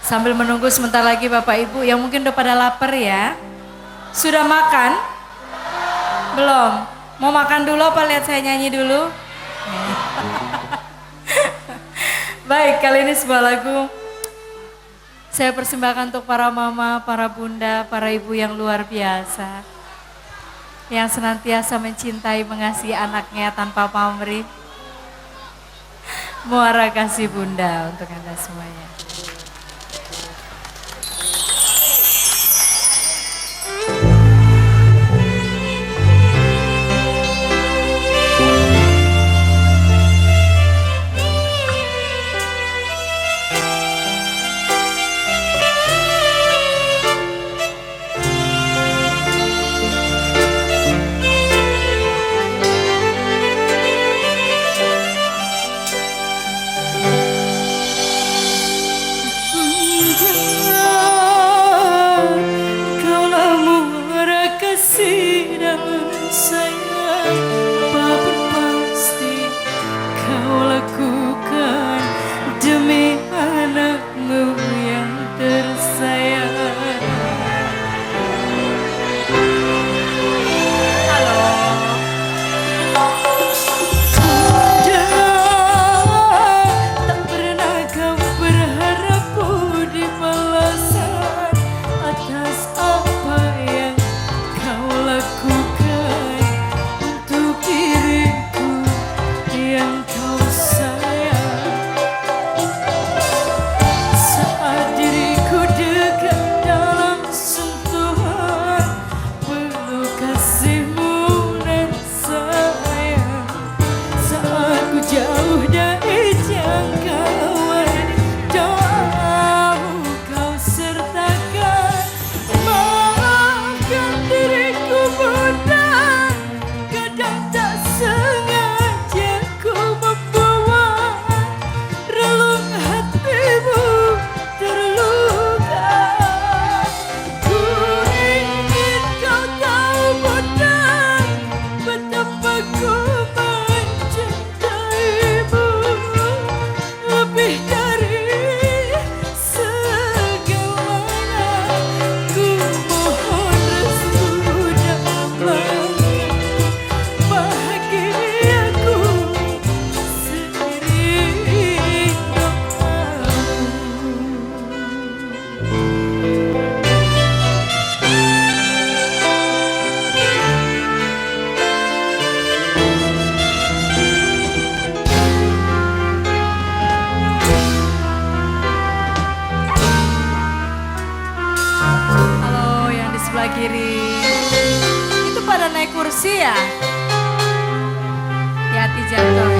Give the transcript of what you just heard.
Sambil menunggu sebentar lagi Bapak Ibu yang mungkin udah pada lapar ya. Sudah makan? Belum? Mau makan dulu apa lihat saya nyanyi dulu? Baik, kali ini sebuah lagu saya persembahkan untuk para mama, para bunda, para ibu yang luar biasa. Yang senantiasa mencintai, mengasihi anaknya tanpa pamrih. Muara kasih bunda untuk Anda semuanya. Kiri itu pada naik kursi ya, hati-hati jatuh.